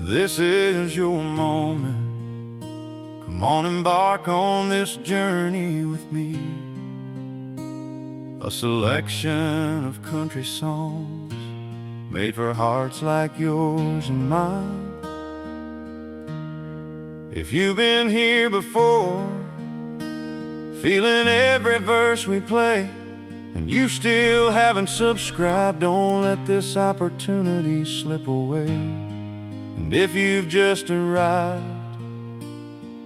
This is your moment. Come on, embark on this journey with me. A selection of country songs made for hearts like yours and mine. If you've been here before, feeling every verse we play, and you still haven't subscribed, don't let this opportunity slip away. And if you've just arrived,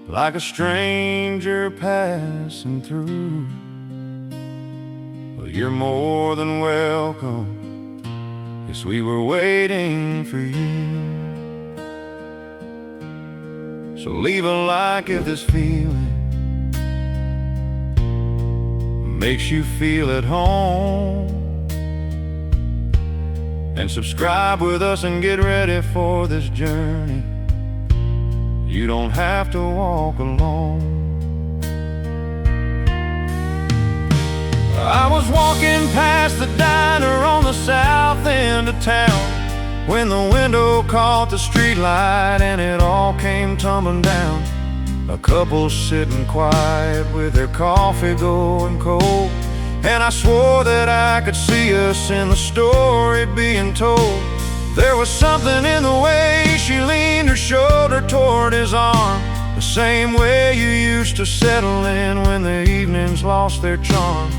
like a stranger passing through, well, you're more than welcome. Yes, we were waiting for you. So leave a like if this feeling makes you feel at home, and subscribe with us and get ready for this journey. You don't have to walk alone. I was walking past the diner on the south end of town when the window caught the streetlight and it all came tumbling down. A couple sitting quiet with their coffee going cold, and I swore that I could see us in the story being told. There was something in the way she leaned her shoulder toward his arm, the same way you used to settle in when the evenings lost their charm.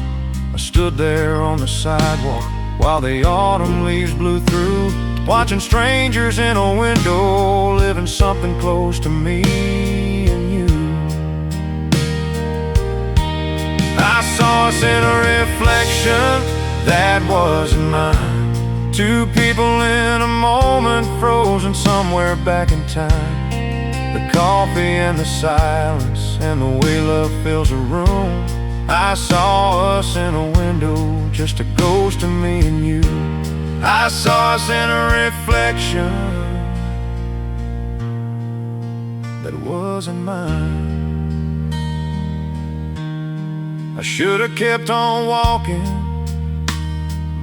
I stood there on the sidewalk while the autumn leaves blew through, watching strangers in a window, living something close to me and you. I saw us in a reflection that wasn't mine. Two people in a moment, frozen somewhere back in time. The coffee and the silence and the way love fills a room. I saw us in a window, just a ghost of me and you. I saw us in a reflection that wasn't mine. I should have kept on walking,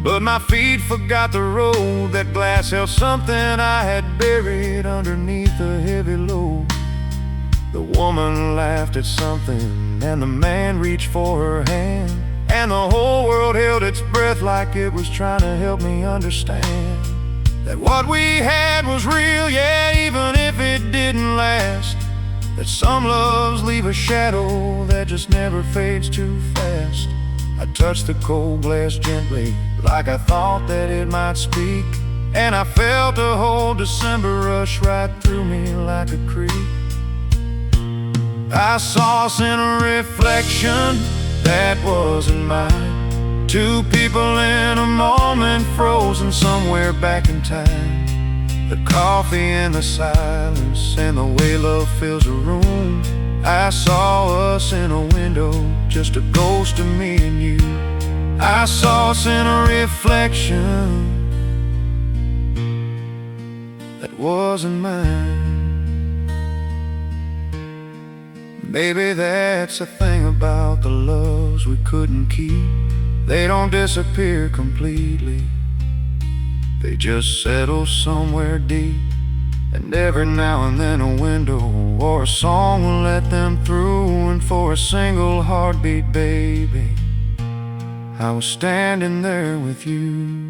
but my feet forgot the road. That glass held something I had buried underneath a heavy load. The woman laughed at something, and the man reached for her hand, and the whole world held its breath like it was trying to help me understand that what we had was real, yeah, even if it didn't last. That some loves leave a shadow that just never fades too fast. I touched the cold glass gently, like I thought that it might speak, and I felt a whole December rush right through me like a creek. I saw us in a reflection that wasn't mine. Two people in a moment, frozen somewhere back in time. The coffee and the silence and the way love fills a room. I saw us in a window, just a ghost of me and you. I saw us in a reflection that wasn't mine. Maybe that's the thing about the loves we couldn't keep. They don't disappear completely, they just settle somewhere deep. And every now and then a window or a song will let them through. And for a single heartbeat, baby, I was standing there with you.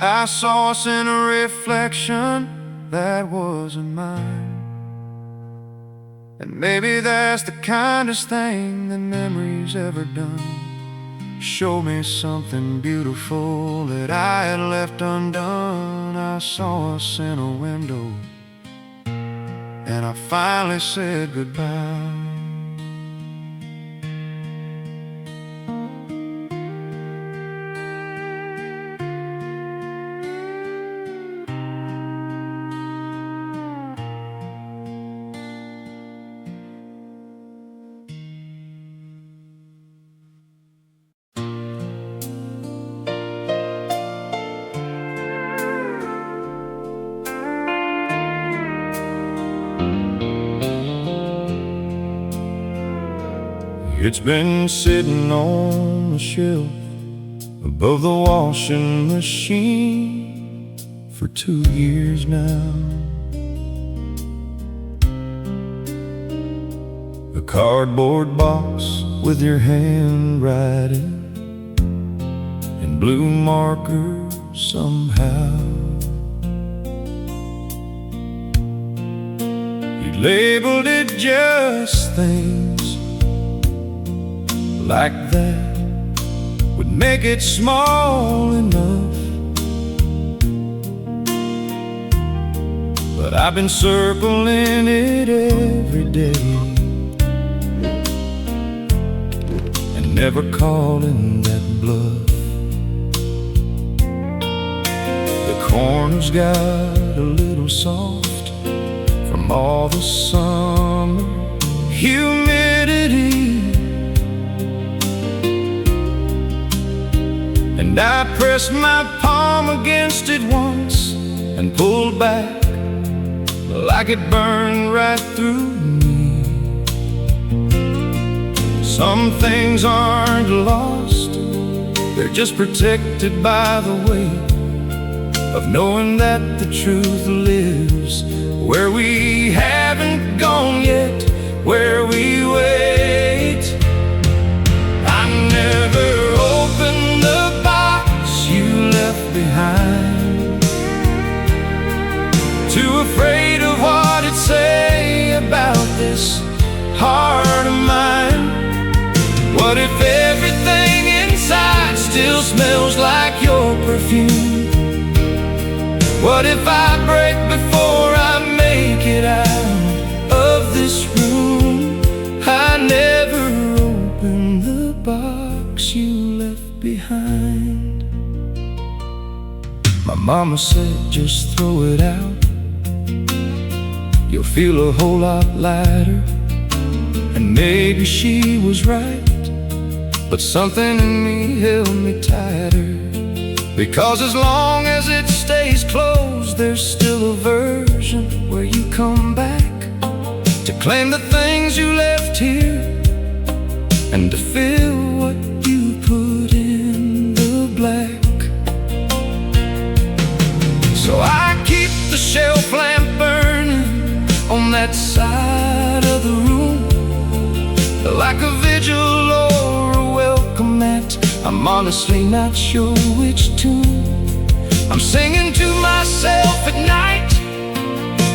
I saw us in a reflection that wasn't mine. And maybe that's the kindest thing that memory's ever done. Show me something beautiful that I had left undone. I saw us in a window, and I finally said goodbye. It's been sitting on the shelf above the washing machine for 2 years now. A cardboard box with your handwriting in blue marker somehow. You labeled it just things like that would make it small enough. But I've been circling it every day and never calling that bluff. The corner's got a little soft from all the summer humidity, and I pressed my palm against it once and pulled back like it burned right through me. Some things aren't lost, they're just protected by the weight of knowing that the truth lives where we haven't gone yet, where we wait. I never opened the box you left behind, too afraid of what it'd say about this heart of mine. What if everything inside still smells like your perfume? What if I break before I make it out of this room? I never opened the box you left behind. My mama said just throw it out, you'll feel a whole lot lighter. And maybe she was right, but something in me held me tighter. Because as long as it stays closed, there's still a version where you come back to claim the things you left here and to fill what you put in the black. So I keep the shelf lamp burning on that side of the room, like a vigil or a welcome mat. I'm honestly not sure which tune I'm singing to myself at night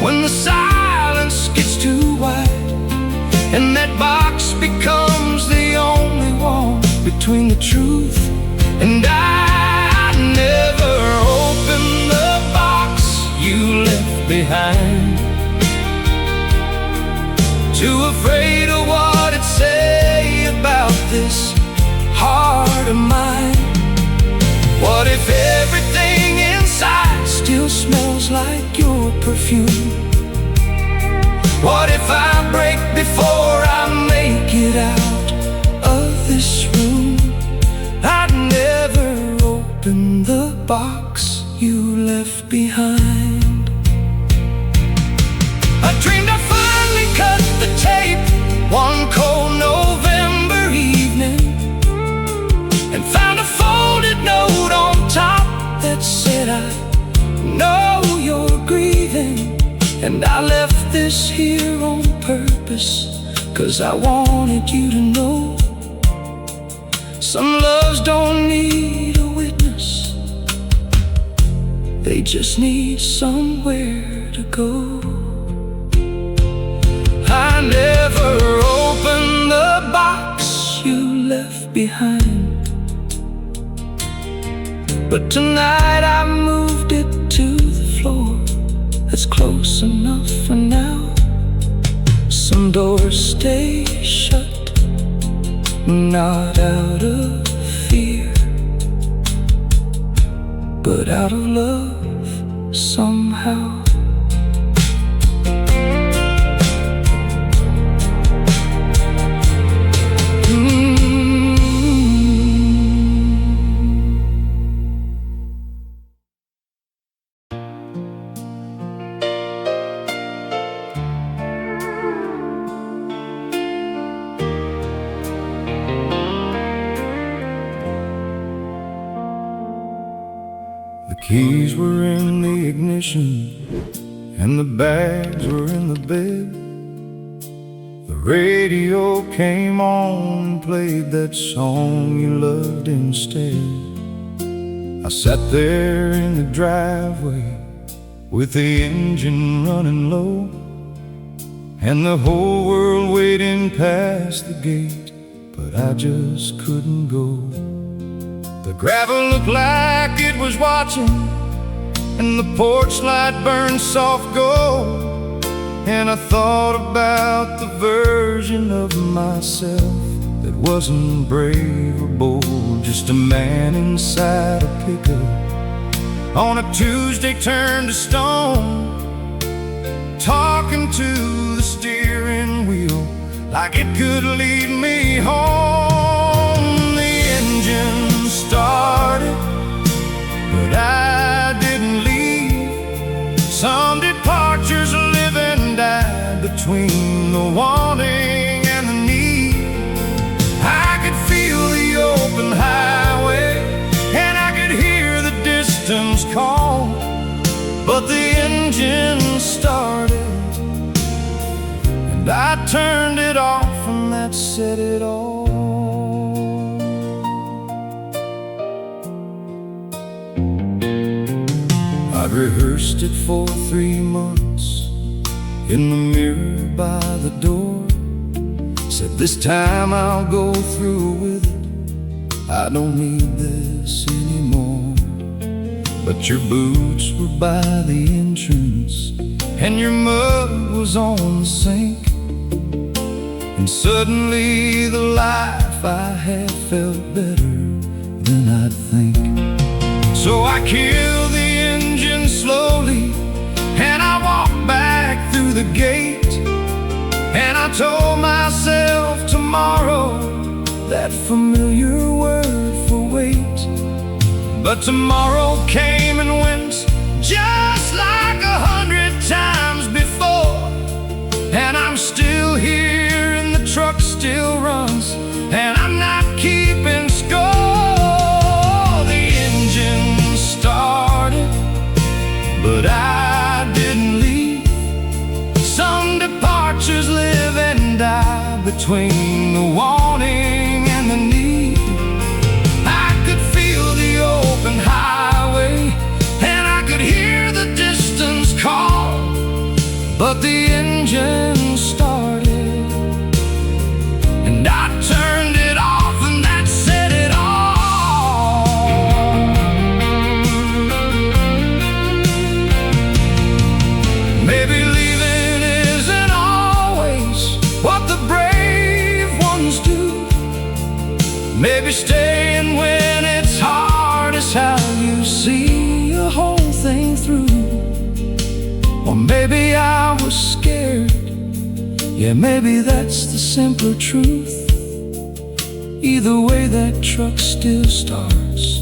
when the silence gets too wide, and that box becomes the only wall between the truth and I never opened the box you left behind, too afraid of what it'd say about this heart of mine. What if everything inside still smells like your perfume? What if I break before I make it out of this room? I'd never open the box you left behind. I dreamed I finally cut the tape one cold November evening and found a folded note on top that said, I know you're grieving, and I left this here on purpose, 'cause I wanted you to know some loves don't need a witness, they just need somewhere to go. I never opened the box you left behind, but tonight I moved it to the floor. That's close enough for now. Some doors stay shut, not out of fear, but out of love somehow. The keys were in the ignition, and the bags were in the bed. The radio came on and played that song you loved instead. I sat there in the driveway with the engine running low, and the whole world waiting past the gate, but I just couldn't go. The gravel looked like it was watching, and the porch light burned soft gold. And I thought about the version of myself that wasn't brave or bold, just a man inside a pickup on a Tuesday turned to stone, talking to the steering wheel like it could lead me home. The engine started, but I didn't leave. Some departures live and die between the wanting and the need. I could feel the open highway, and I could hear the distance call, but the engine started, and I turned it off, and that said it all. I'd rehearsed it for 3 months in the mirror by the door. Said this time I'll go through with it, I don't need this anymore. But your boots were by the entrance, and your mug was on the sink, and suddenly the life I had felt better than I'd think. So I killed the engine slowly, and I walked back through the gate, and I told myself tomorrow, that familiar word for wait. But tomorrow came and went just like 100 times before, and I'm still here and the truck still runs, and I'm not keeping score. The engine started, but I didn't leave. Some departures live and die between the wanting and the need. I could feel the open highway, and I could hear the distance call, but the engine started, and I turned it off, and that said it all. Maybe leaving isn't always what the brave ones do. Maybe staying when it's hard is how you see a whole thing through. Or maybe I was scared, yeah, maybe that's the simpler truth. Either way, that truck still starts,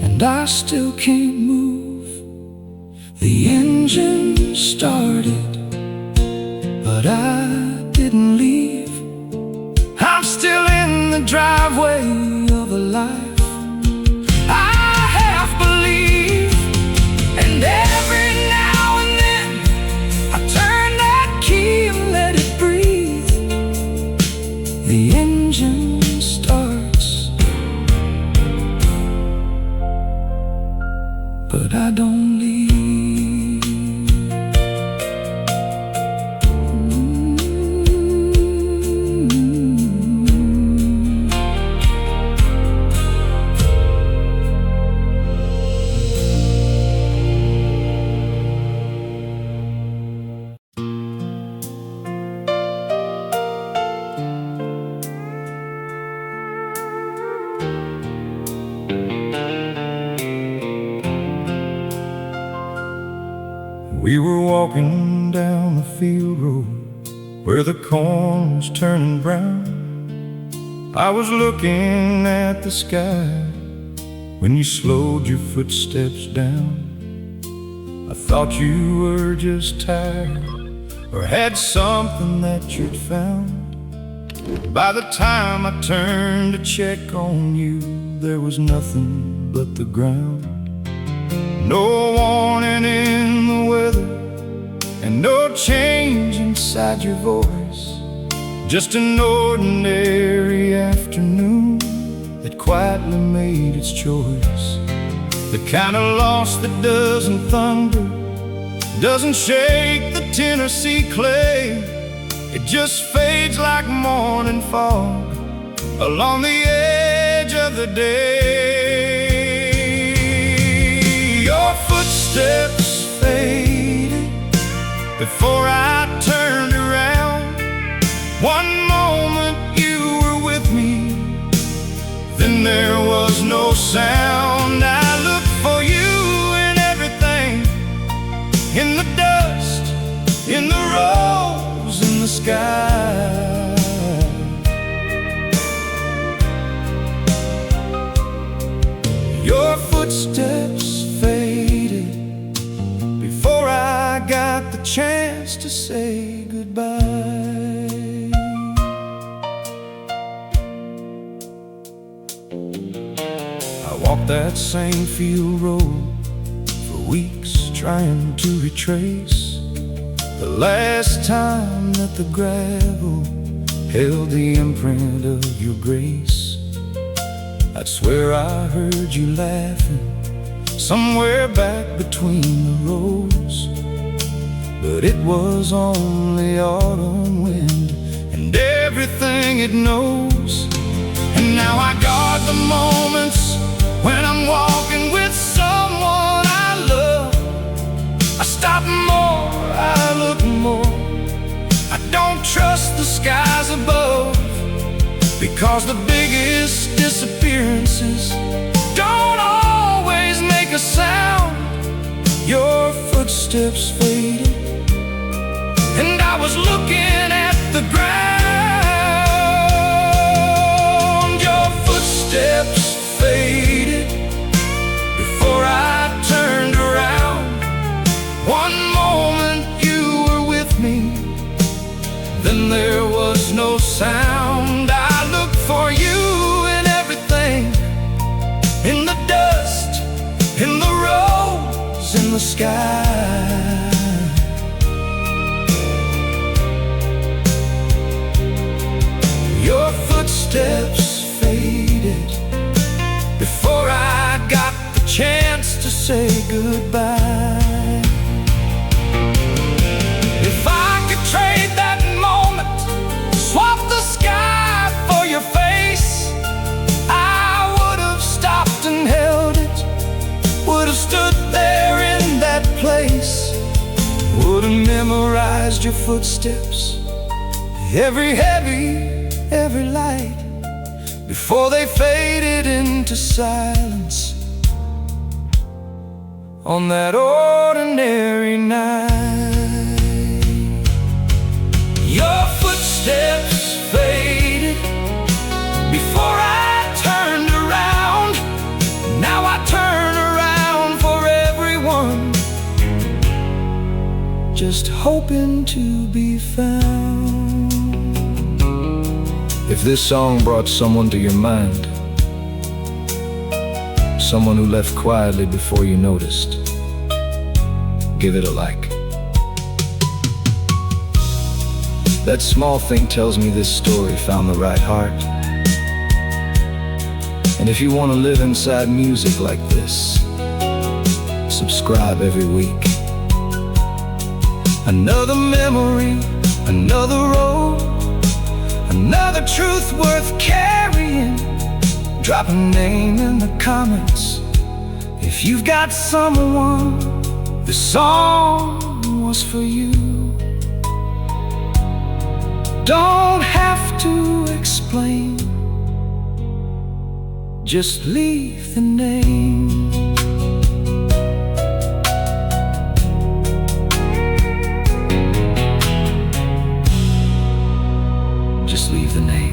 and I still can't move. The engine started, but I didn't leave. I'm still in the driveway of a life I half believe, and every now and then I turn that key and let it breathe. The engine starts, but I don't leave. We were walking down the field road where the corn was turning brown. I was looking at the sky when you slowed your footsteps down. I thought you were just tired or had something that you'd found. By the time I turned to check on you, there was nothing but the ground. No warning in the weather, and no change inside your voice. Just an ordinary afternoon that quietly made its choice. The kind of loss that doesn't thunder, doesn't shake the Tennessee clay. It just fades like morning fog along the edge of the day. Your footsteps faded before I turned around. One moment you were with me, then there was no sound. I looked for you in everything, in the dust, in the rose, in the sky. Your footsteps faded before I got the chance to say goodbye. I walked that same field road for weeks, trying to retrace the last time that the gravel held the imprint of your grace. I'd swear I heard you laughing somewhere back between the rows, but it was only autumn wind and everything it knows. And now I guard the moments when I'm walking with someone I love. I stop more, I look more, I don't trust the skies above, because the biggest disappearances don't always make a sound. Your footsteps faded, and I was looking at the ground. Your footsteps faded before I turned around. One moment you were with me, then there was no sound. I looked for you in everything, in the dust, in the rose, in the sky. Your footsteps faded before I got the chance to say goodbye. If I could trade that moment, swap the sky for your face, I would have stopped and held it, would have stood there in that place, would have memorized your footsteps, every heavy, every light, before they faded into silence on that ordinary night. Your footsteps faded before I turned around. Now I turn around for everyone, just hoping to be found. If this song brought someone to your mind, someone who left quietly before you noticed, give it a like. That small thing tells me this story found the right heart. And if you want to live inside music like this, subscribe every week. Another memory, another road, another truth worth carrying. Drop a name in the comments if you've got someone this song was for you. Don't have to explain, just leave the name. Just leave the name.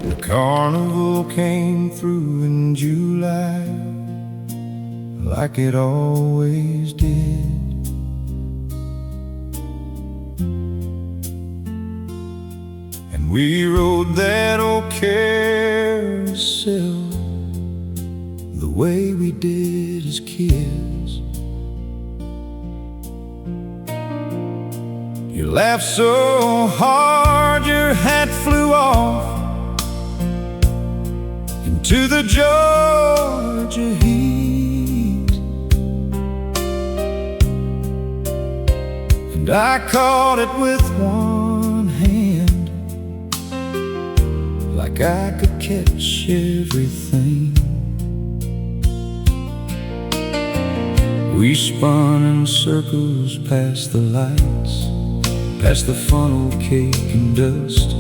The carnival came through in July. like it always did. And we rode that old carousel the way we did as kids. You laughed so hard your hat flew off into the Georgia heat, and I caught it with one hand, like I could catch everything. We spun in circles past the lights, past the funnel cake and dust,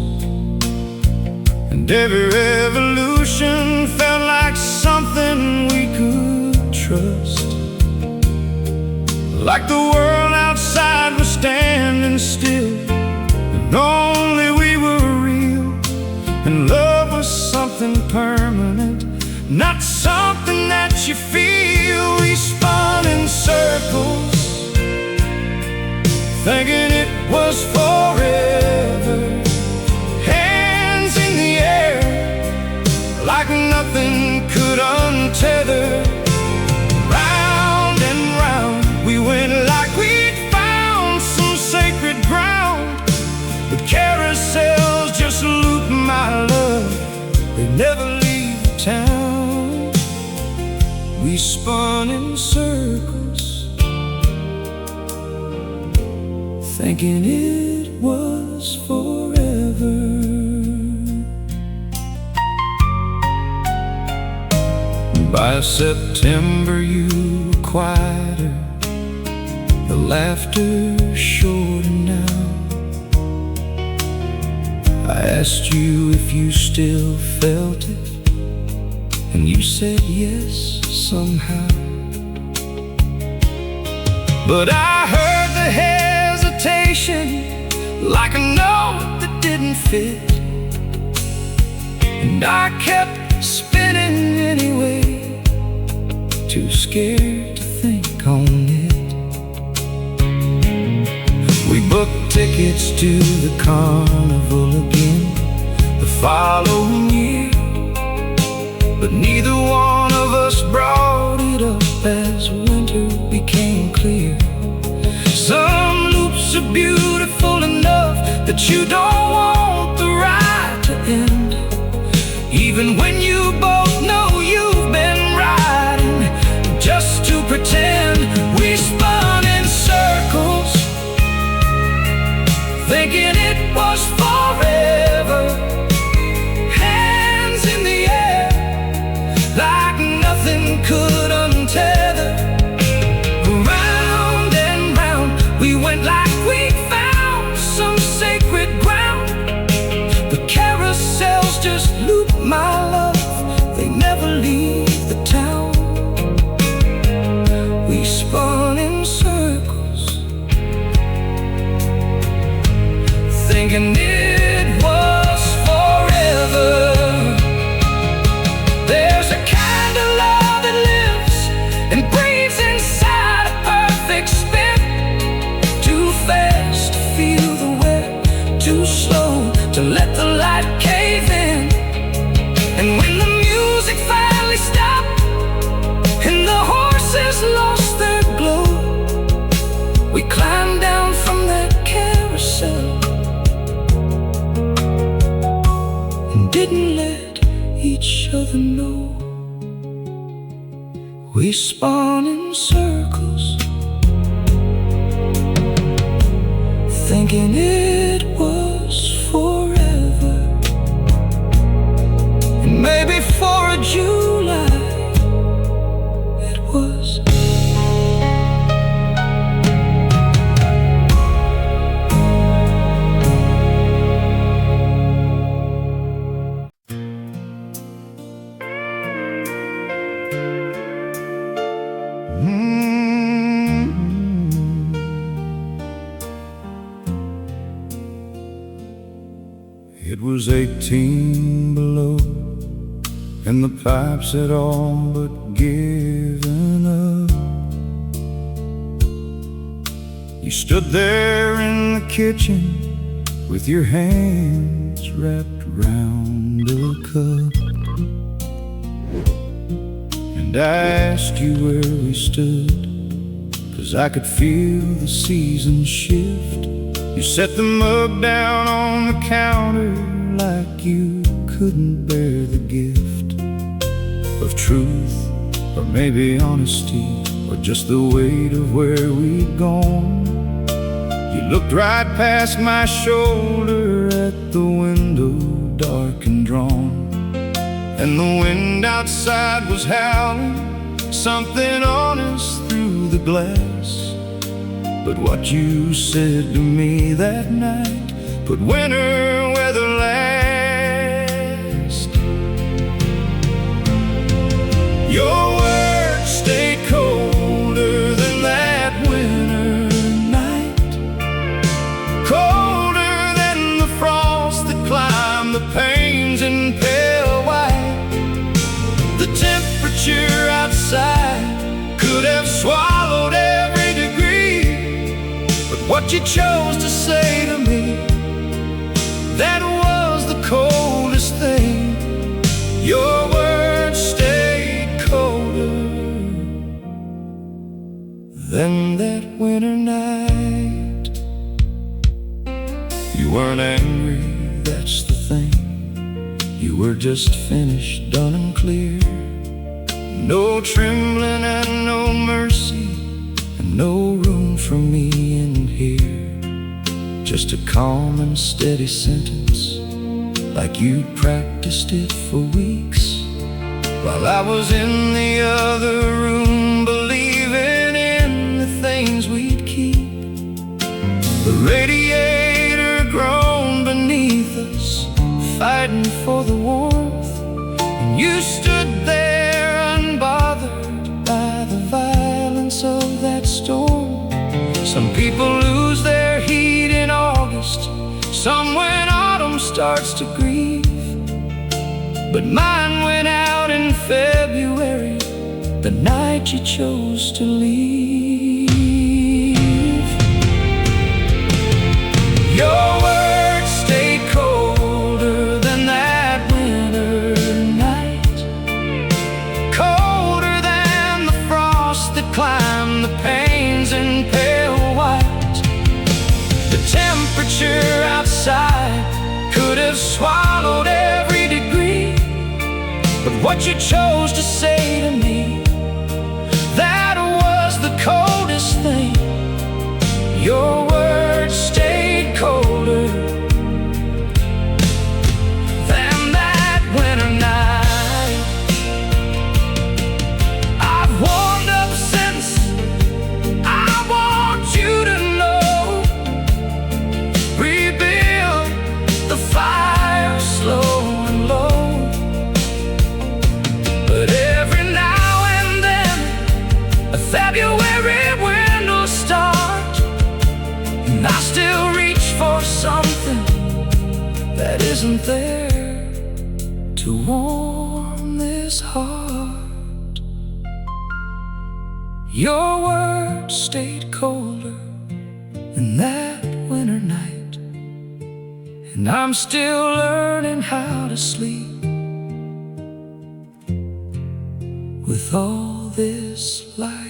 and every revolution felt like something we could trust. Like the world outside was standing still, and only we were real. And love was something permanent, not something that you feel. We spun in circles, thinking it was forever. Hands in the air, like nothing could untether. Round and round we went, like we'd found some sacred ground. The carousels just loop my love, they never leave town. We spun in circles, thinking it was forever. By September you were quieter, the laughter shorter now. I asked you if you still felt it, and you said yes somehow. But I heard the hesitation, like a note that didn't fit, and I kept spinning anyway, too scared to think on it. We booked tickets to the carnival again the following year, but neither one of us brought it up as winter became clear. Some loops are beautiful enough that you don't want the ride to end, even when you both know you've been riding just to pretend. We spun in circles, thinking it was forever. Hands in the air, like nothing could untether. Round and round we went, like we found some sacred ground. The carousels just loop my love, they never leave the town. We spun in circles, thinking it was forever. There's a kind of love that lives and breathes inside a perfect spin. Too fast to feel the wet, too slow to let the light cave in. And when the music finally stopped and the horses lost their glow, we climbed down from that carousel and didn't let each other know. We spun in circles, thinking it was forever. And maybe for a July it was. It was 18 below, and the pipes had all but given up. You stood there in the kitchen with your hands wrapped around a cup, and I asked you where we stood, 'cause I could feel the seasons shift. You set the mug down on the counter like you couldn't bear the gift of truth, or maybe honesty, or just the weight of where we'd gone. You looked right past my shoulder at the window, dark and drawn, and the wind outside was howling something honest through the glass. But what you said to me that night put winter weather last. Your words stayed colder than that winter night, colder than the frost that climbed the panes in pale white. The temperature outside could have swallowed every degree, but what you chose to say to me, that was the coldest thing. Your words stayed colder than that winter night. You weren't angry, that's the thing. You were just finished, done and clear. No trembling and no mercy, and no room for me in here. Just a calm and steady sentence, like you'd practiced it for weeks, while I was in the other room, believing in the things we'd keep. The radiator groaned beneath us, fighting for the warmth, and you stood there unbothered by the violence of that storm. Some people lose their heat in August, some when autumn starts to grieve, but mine went out in February, the night you chose to leave. Your words stayed colder than that winter night, colder than the frost that climbed the panes in pale white. The temperature outside could have swallowed every degree, but what you chose to say to me, that was the coldest thing. Your words stayed colder than that winter night. I've warmed up since, I want you to know. Rebuild the fire slow and low, but every now and then a February wind will start, and I still reach for something that isn't there to warm this heart. Your words stayed colder than that winter night, and I'm still learning how to sleep with all this light.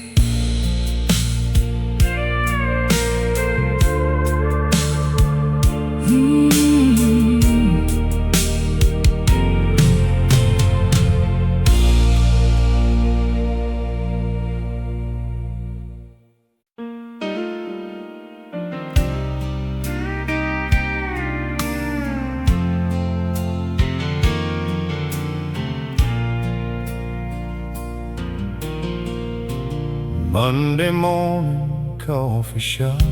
Monday morning coffee shop,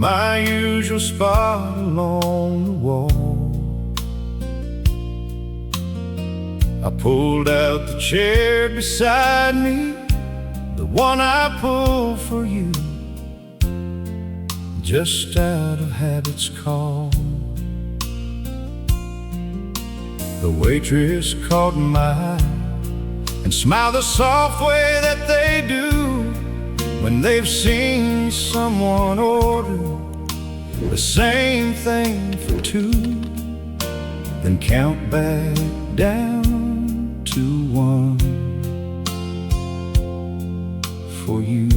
my usual spot along the wall. I pulled out the chair beside me, the one I pulled for you, just out of habit's call. The waitress caught my eye and smiled the soft way that they do when they've seen someone order the same thing for two, then count back down to one for you.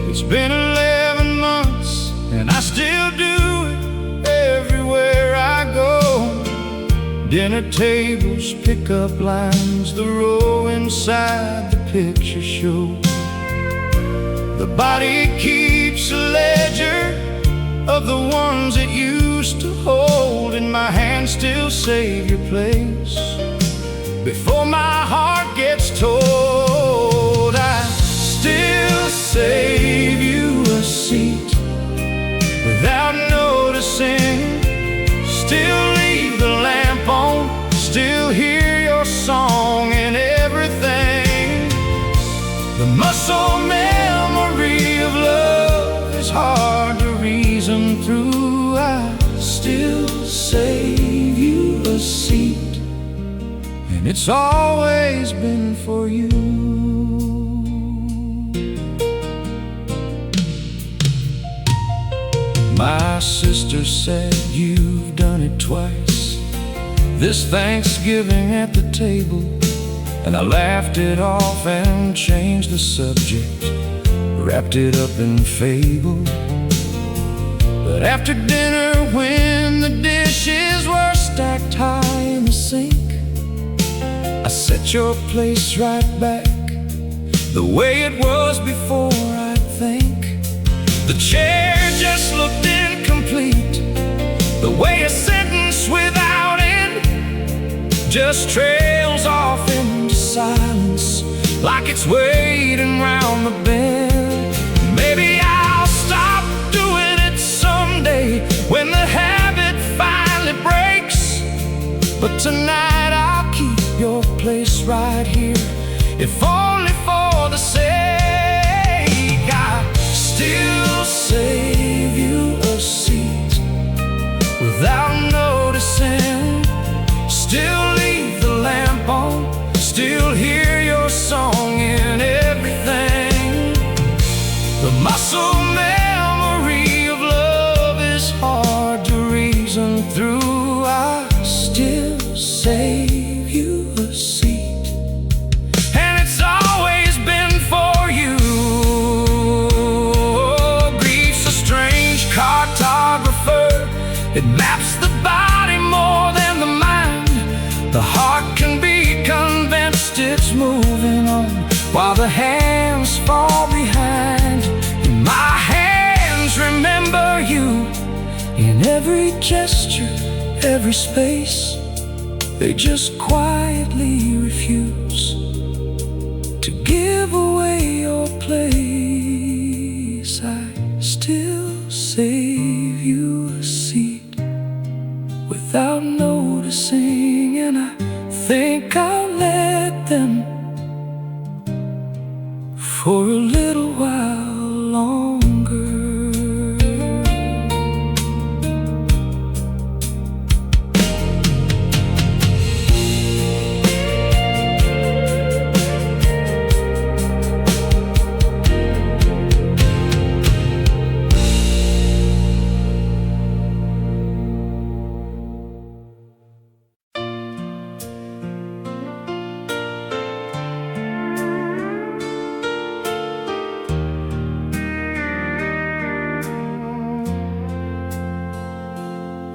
It's been 11 months and I still do it everywhere I go. Dinner tables, pickup lines, the row inside the picture show. The body keeps a ledger of the ones it used to hold, and my hands still save your place before my heart gets told. I still save you a seat without noticing, still leave the lamp on, still hear your song and everything. The muscle memory of love is hard to reason through. I still save you a seat, and it's always been for you. My sister said you've done it twice this Thanksgiving at the table, and I laughed it off and changed the subject, wrapped it up in fable. But after dinner, when the dishes were stacked high in the sink, I set your place right back the way it was before, I think. The chair just looked incomplete, the way a sentence without end just trails off into silence, like it's waiting round the bend. Maybe I'll stop doing it someday when the habit finally breaks, but tonight I'll keep your place right here, if only for the sake. I still save you a seat without noticing, still leave the lamp on, still hear your song in everything. The muscle memory of love is hard to reason through. I still save you a seat, and it's always been for you. Grief's a strange cartographer, it maps the body more than the mind. The heart can be convinced it's moving on, while the hands fall behind. And my hands remember you in every gesture, every space. They just quietly refuse to give away your place. I still save you a seat without noticing, and I think I'll let them for a little while longer.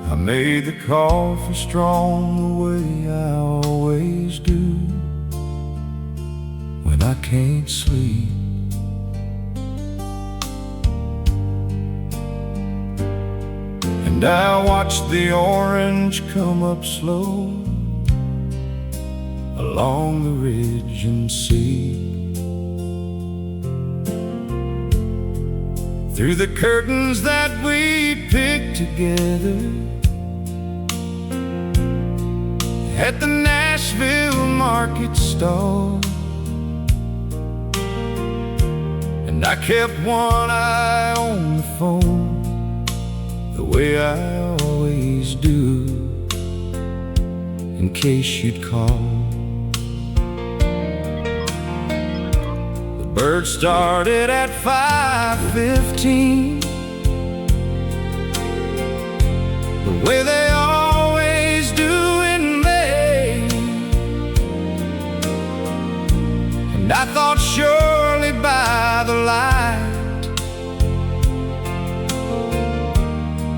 I made the coffee strong the way I always do when I can't sleep. And I watched the orange come up slow along the ridge and see. Through the curtains that we picked together at the Nashville market stall, and I kept one eye on the phone, the way I always do, in case you'd call. Birds started at 5:15, the way they always do in May. And I thought surely by the light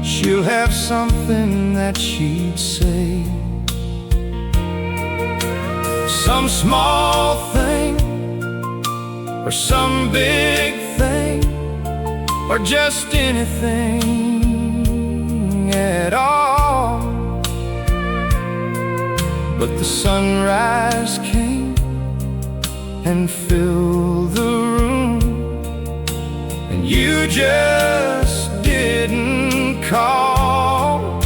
she'll have something that she'd say. Some small thing, or some big thing, or just anything at all. But the sunrise came and filled the room, and you just didn't call.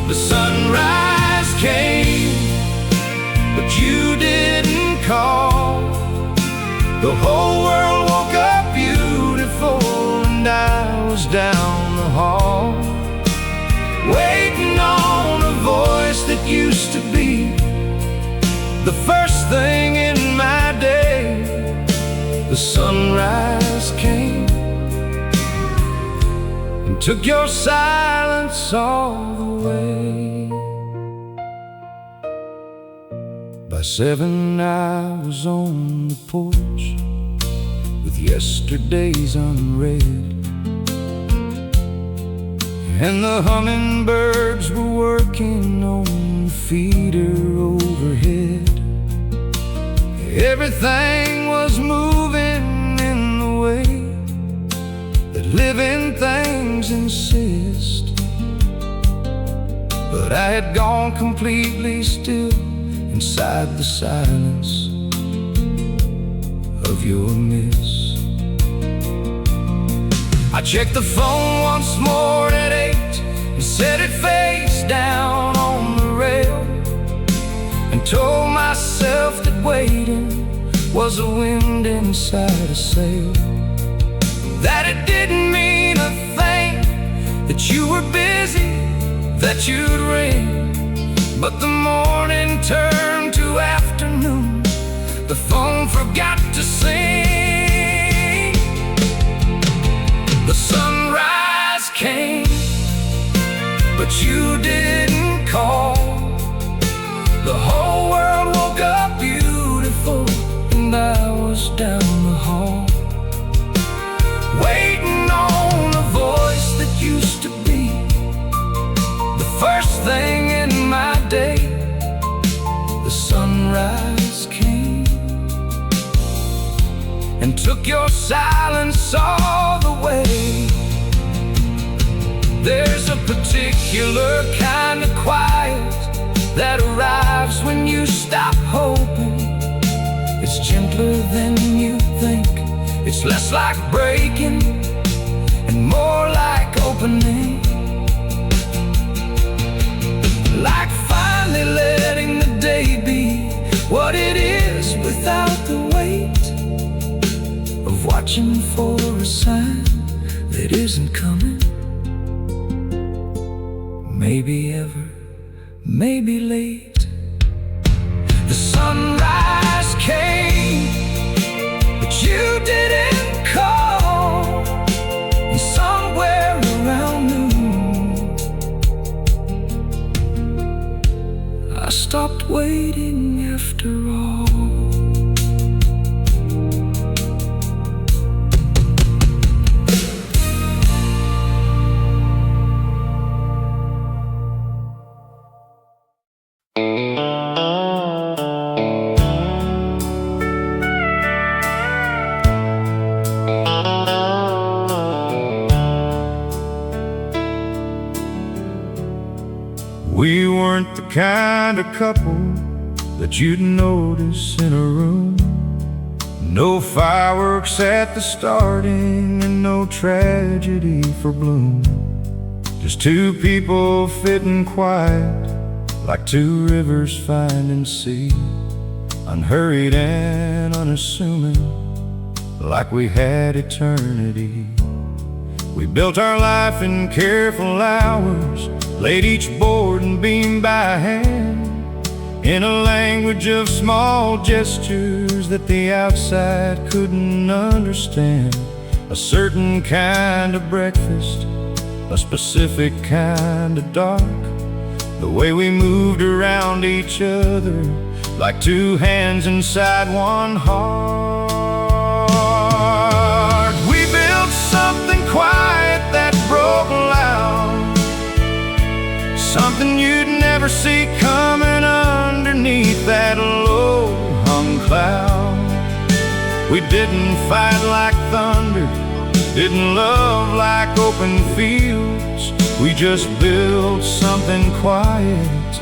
The sunrise came, but you didn't call. The whole world woke up beautiful, and I was down the hall, waiting on a voice that used to be the first thing in my day. The sunrise came and took your silence all the way. By 7 I was on the porch with yesterday's unread, and the hummingbirds were working on the feeder overhead. Everything was moving in the way that living things insist. But I had gone completely still inside the silence of your miss. I checked the phone once more at 8 and set it face down on the rail, and told myself that waiting was a wind inside a sail, that it didn't mean a thing, that you were busy, that you'd ring. But the morning turned to afternoon, the phone forgot to sing. The sunrise came, but you didn't call. The whole world woke up beautiful, and I was down the hall, waiting on a voice that used to be the first thing in my day. The sunrise came and took your silence all the way. There's a particular kind of quiet that arrives when you stop hoping. It's gentler than you think, it's less like breaking and more like opening, like finally letting the day be what it is without the weight of watching for a sign that isn't coming. Maybe ever, maybe late. The sunrise came, but you didn't call. And somewhere around noon, I stopped waiting after all. We weren't the kind of couple that you'd notice in a room. No fireworks at the starting and no tragedy for bloom. Just two people fitting quiet like two rivers finding sea, unhurried and unassuming, like we had eternity. We built our life in careful hours, laid each board and beam by hand, in a language of small gestures that the outside couldn't understand. A certain kind of breakfast, a specific kind of dark, the way we moved around each other like two hands inside one heart. We built something quiet that broke loud, something you'd never see coming underneath that low-hung cloud. We didn't fight like thunder, didn't love like open fields. We just built something quiet,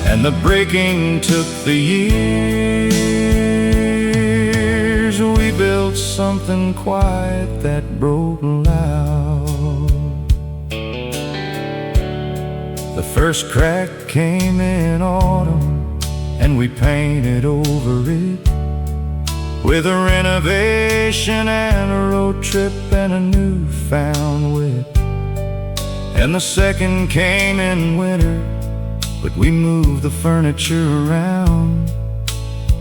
and the breaking took the years. We built something quiet that broke loud. The first crack came in autumn, and we painted over it with a renovation and a road trip and a newfound wit. And the second came in winter, but we moved the furniture around,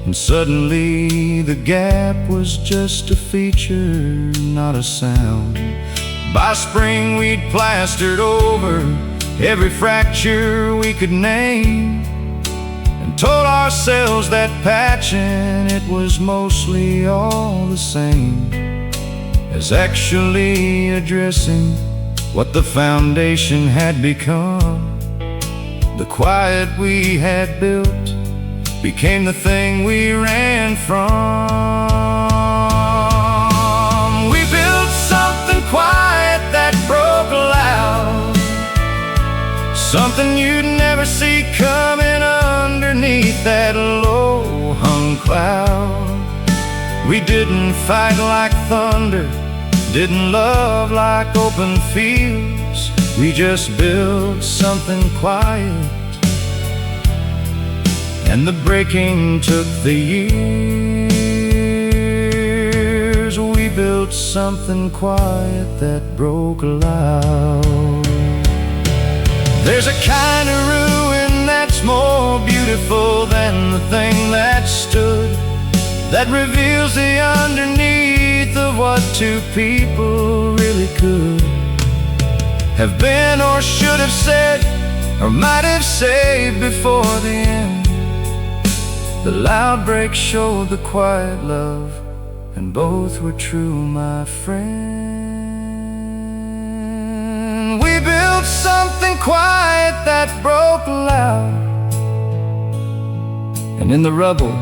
and suddenly the gap was just a feature, not a sound. By spring we'd plastered over every fracture we could name, and told ourselves that patching it was mostly all the same as actually addressing what the foundation had become. The quiet we had built became the thing we ran from. We built something quiet that broke loud, something you'd never see coming underneath that low-hung cloud. We didn't fight like thunder, didn't love like open fields. We just built something quiet, and the breaking took the years. We built something quiet that broke loud. There's a kind of ruin that's more beautiful than the thing that stood, that reveals the underneath of what two people really could have been, or should have said, or might have saved before the end. The loud break showed the quiet love, and both were true, my friend. We built something quiet that broke loud, and in the rubble,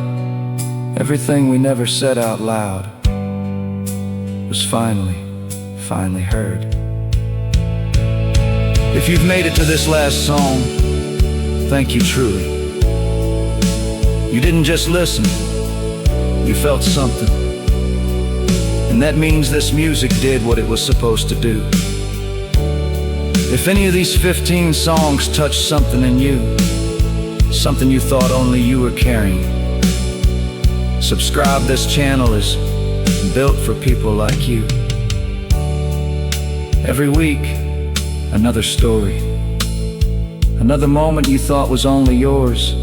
everything we never said out loud was finally heard. If you've made it to this last song, thank you truly. You didn't just listen, you felt something. And that means this music did what it was supposed to do. If any of these 15 songs touched something in you, something you thought only you were carrying, subscribe. This channel is built for people like you. Every week, another story, another moment you thought was only yours,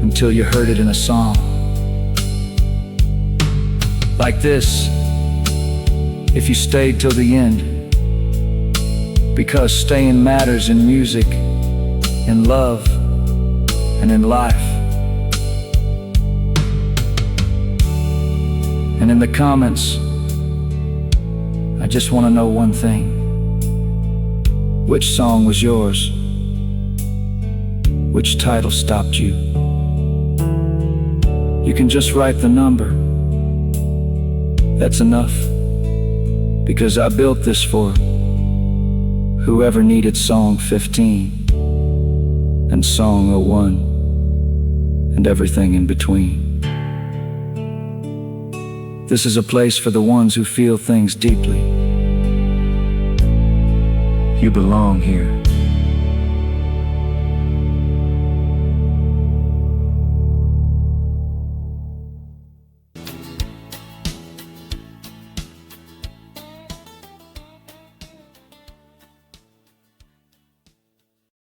until you heard it in a song. Like this, if you stayed till the end, because staying matters in music, in love, and in life. And in the comments, I just want to know one thing. Which song was yours? Which title stopped you? You can just write the number. That's enough, because I built this for whoever needed song 15 and song 01 and everything in between. This is a place for the ones who feel things deeply. You belong here.